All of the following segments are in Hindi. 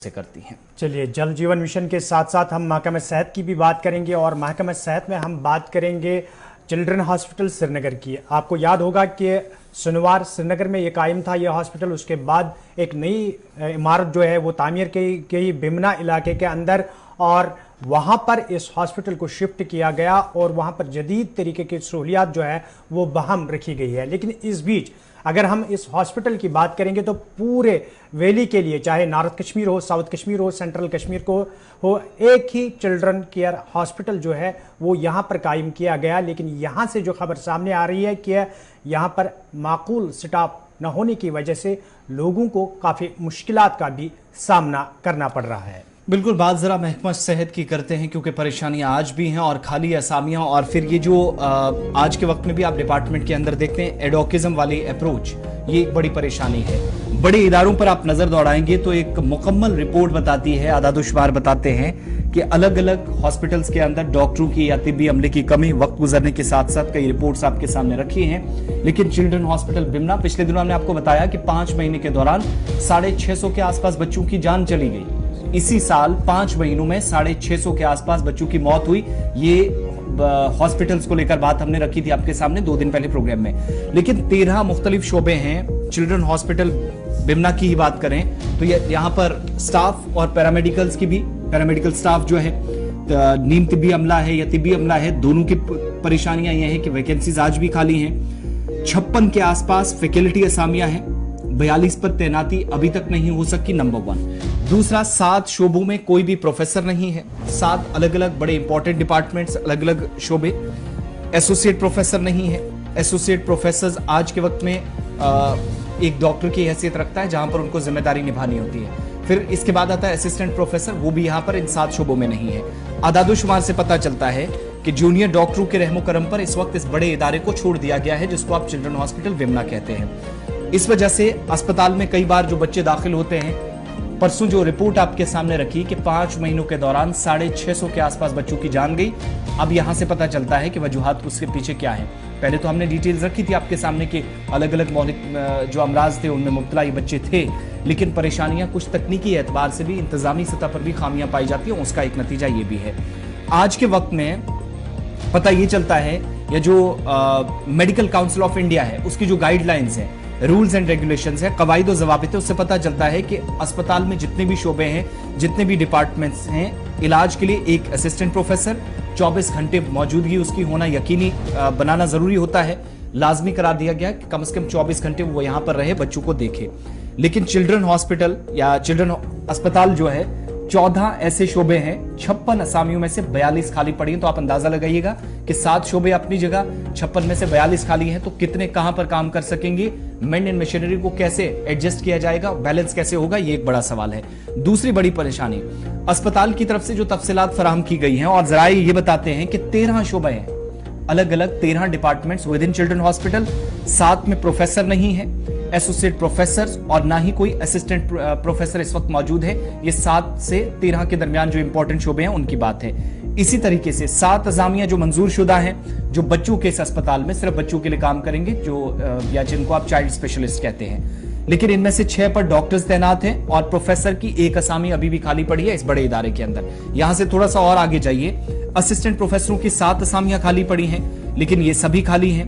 से करती हैं। चलिए, जल जीवन मिशन के साथ साथ हम महकमा सेहत की भी बात करेंगे और महकमा सेहत में हम बात करेंगे चिल्ड्रन हॉस्पिटल श्रीनगर की। आपको याद होगा कि शनिवार श्रीनगर में ये कायम था ये हॉस्पिटल, उसके बाद एक नई इमारत जो है वो तामीर की गई बिमना इलाके के अंदर और वहाँ पर इस हॉस्पिटल को शिफ्ट किया गया और वहाँ पर जदीद तरीके की सहूलियात जो है वो बहाल रखी गई है। लेकिन इस बीच अगर हम इस हॉस्पिटल की बात करेंगे तो पूरे वैली के लिए, चाहे नॉर्थ कश्मीर हो, साउथ कश्मीर हो, सेंट्रल कश्मीर को हो, एक ही चिल्ड्रन केयर हॉस्पिटल जो है वो यहाँ पर कायम किया गया। लेकिन यहाँ से जो खबर सामने आ रही है कि यहाँ पर माकूल स्टाफ न होने की वजह से लोगों को काफ़ी मुश्किलात का भी सामना करना पड़ रहा है। बिल्कुल, बात जरा महकमा सेहत की करते हैं क्योंकि परेशानियां आज भी हैं और खाली असामियां और फिर ये जो आज के वक्त में भी आप डिपार्टमेंट के अंदर देखते हैं एडोकिज्म वाली अप्रोच, ये एक बड़ी परेशानी है। बड़े इदारों पर आप नजर दौड़ाएंगे तो एक मुकम्मल रिपोर्ट बताती है, आदादुशुमार बताते हैं कि अलग अलग हॉस्पिटल्स के अंदर डॉक्टरों की या तिब्बी अमले की कमी वक्त गुजरने के साथ साथ कई रिपोर्ट्स आपके सामने रखी हैं। लेकिन चिल्ड्रन हॉस्पिटल बिमना, पिछले दिनों हमने आपको बताया कि 5 महीने के दौरान 650 के आसपास बच्चों की जान चली गई। इसी साल 5 महीनों में 650 के आसपास बच्चों की मौत हुई। ये हॉस्पिटल्स को लेकर बात हमने रखी थी आपके सामने 2 दिन पहले प्रोग्राम में। लेकिन 13 मुख्तलिफ शोबे हैं। चिल्ड्रन हॉस्पिटल बिमना की ही बात करें तो यहाँ पर स्टाफ और पैरामेडिकल्स की भी, पैरामेडिकल स्टाफ जो है, नीम तिब्बी अमला है या तिब्बी अमला है, दोनों की परेशानियां ये हैं कि वैकेंसीज आज भी खाली हैं। 56 के आसपास फैकल्टी असामियां हैं, 42 पर तैनाती अभी तक नहीं हो सकी, नंबर 1। दूसरा, 7 शोबों में कोई भी प्रोफेसर नहीं है। 7 अलग अलग बड़े इंपॉर्टेंट डिपार्टमेंट्स, अलग अलग शोबे, एसोसिएट प्रोफेसर नहीं है। एसोसिएट प्रोफेसर आज के वक्त में एक डॉक्टर की हैसियत रखता है जहां पर उनको जिम्मेदारी निभानी होती है। फिर इसके बाद आता है असिस्टेंट प्रोफेसर, वो भी यहाँ पर इन 7 शोबों में नहीं है। आदादोशुमार से पता चलता है कि जूनियर डॉक्टरों के रहमो करम पर इस वक्त इस बड़े इदारे को छोड़ दिया गया है जिसको आप चिल्ड्रन हॉस्पिटल बिमना कहते हैं। इस वजह से अस्पताल में कई बार जो बच्चे दाखिल होते हैं, परसों जो रिपोर्ट आपके सामने रखी कि 5 महीनों के दौरान 650 के आसपास बच्चों की जान गई। अब यहां से पता चलता है कि वजूहात उसके पीछे क्या है। पहले तो हमने डिटेल्स रखी थी आपके सामने कि अलग अलग मौलिक जो अमराज थे उनमें मुब्तला ये बच्चे थे, लेकिन परेशानियां कुछ तकनीकी एतबार से भी, इंतजामी सतह पर भी खामियां पाई जाती हैं। उसका एक नतीजा ये भी है। आज के वक्त में पता ये चलता है, या जो मेडिकल काउंसिल ऑफ इंडिया है उसकी जो गाइडलाइंस है, रूल्स एंड रेगुलेशंस है, कवायद और ज़वाबित, उससे पता चलता है कि अस्पताल में जितने भी शोबे हैं, जितने भी डिपार्टमेंट्स हैं, इलाज के लिए एक असिस्टेंट प्रोफेसर 24 घंटे मौजूदगी उसकी होना यकीनी बनाना जरूरी होता है। लाजमी करार दिया गया कि कम से कम 24 घंटे वो यहाँ पर रहे, बच्चों को देखे। लेकिन चिल्ड्रन हॉस्पिटल या चिल्ड्रन अस्पताल जो है, 14 ऐसे शोबे हैं, 56 असामियों में से 42 खाली पड़ी हैं। तो आप अंदाजा लगाइएगा कि 7 शोबे अपनी जगह, 56 में से 42 खाली हैं, तो कितने कहां पर काम कर सकेंगे? मैन एंड मशीनरी को कैसे एडजस्ट किया जाएगा, बैलेंस कैसे होगा, ये एक बड़ा सवाल है। दूसरी बड़ी परेशानी, अस्पताल की तरफ से जो तफसीलात फराहम की गई हैं और जराए ये बताते हैं कि 13 शोबे हैं, अलग अलग 13 departments with in children hospital. 7 में प्रोफेसर नहीं है, एसोसिएट प्रोफेसर और ना ही कोई असिस्टेंट प्रोफेसर इस वक्त मौजूद है। ये 7 से 13 के दरमियान जो इंपॉर्टेंट शोबे हैं उनकी बात है। इसी तरीके से 7 अजामिया जो मंजूर शुदा हैं, जो बच्चों के इस अस्पताल में सिर्फ बच्चों के लिए काम करेंगे, जो या जिनको आप चाइल्ड स्पेशलिस्ट कहते हैं। लेकिन इनमें से 6 पर डॉक्टर्स तैनात हैं और प्रोफेसर की एक असामी अभी भी खाली पड़ी है इस बड़े इदारे के अंदर। यहां से थोड़ा सा और आगे जाइए, असिस्टेंट प्रोफेसरों की 7 असामियां खाली पड़ी हैं, लेकिन ये सभी खाली हैं,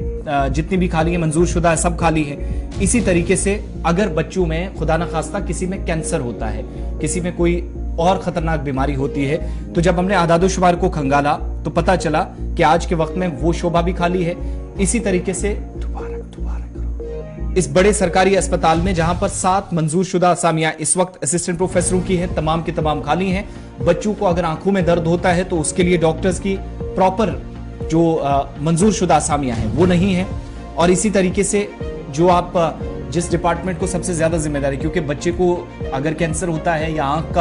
जितनी भी खाली है मंजूर शुदा है, सब खाली है। इसी तरीके से अगर बच्चों में खुदा न खास्ता किसी में कैंसर होता है, किसी में कोई और खतरनाक बीमारी होती है, तो जब हमने आदादोशुमार को खंगाला तो पता चला कि आज के वक्त में वो शोबा भी खाली है। इसी तरीके से इस बड़े सरकारी अस्पताल में जहां पर 7 मंजूर शुदा असामियां इस वक्त असिस्टेंट प्रोफेसरों की हैं, तमाम की तमाम खाली हैं। बच्चों को अगर आंखों में दर्द होता है तो उसके लिए डॉक्टर्स की प्रॉपर जो मंजूर शुदा असामियां हैं वो नहीं है। और इसी तरीके से जो आप जिस डिपार्टमेंट को सबसे ज्यादा जिम्मेदारी, क्योंकि बच्चे को अगर कैंसर होता है या आंख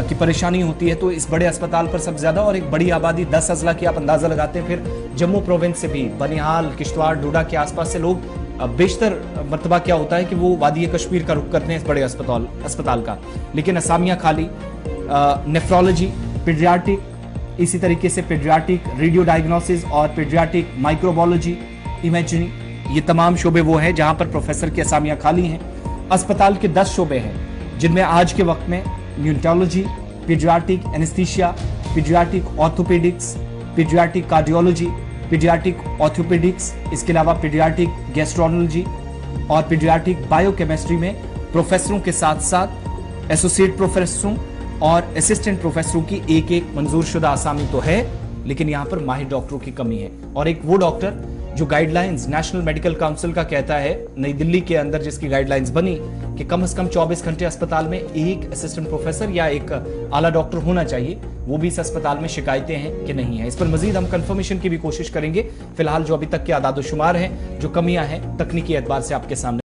की परेशानी होती है तो इस बड़े अस्पताल पर सबसे ज्यादा, और एक बड़ी आबादी 10 अजला की आप अंदाजा लगाते हैं। फिर जम्मू प्रोविंस से भी, बनिहाल, किश्तवाड़, डोडा के आसपास से लोग, बेशतर मरतबा क्या होता है कि वो वादी कश्मीर का रुख करते हैं इस बड़े अस्पताल का। लेकिन असामियां खाली, नेफ्रोलॉजी, पीडियाट्रिक, इसी तरीके से पीडियाट्रिक रेडियो डायग्नोसिस और पीडियाट्रिक माइक्रोबायोलॉजी, इमेजिंग, ये तमाम शोबे वो हैं जहां पर प्रोफेसर की असामियां खाली हैं। अस्पताल के 10 शोबे हैं जिनमें आज के वक्त में neurology, paediatric anaesthesia, paediatric orthopaedics, paediatric cardiology, paediatric orthopaedics, इसके अलावा पीडियाट्रिक गैस्ट्रोनोलॉजी और पीडियाट्रिक बायोकेमिस्ट्री में प्रोफेसरों के साथ साथ एसोसिएट प्रोफेसरों और असिस्टेंट प्रोफेसरों की एक एक मंजूरशुदा असामी तो है, लेकिन यहां पर माहिर डॉक्टरों की कमी है। और एक वो डॉक्टर जो गाइडलाइंस नेशनल मेडिकल काउंसिल का कहता है, नई दिल्ली के अंदर जिसकी गाइडलाइंस बनी कि कम से कम 24 घंटे अस्पताल में एक असिस्टेंट प्रोफेसर या एक आला डॉक्टर होना चाहिए, वो भी इस अस्पताल में शिकायतें हैं कि नहीं है। इस पर मजीद हम कंफर्मेशन की भी कोशिश करेंगे। फिलहाल जो अभी तक के आदादोशुमार हैं, जो कमियां हैं तकनीकी एतबार से आपके सामने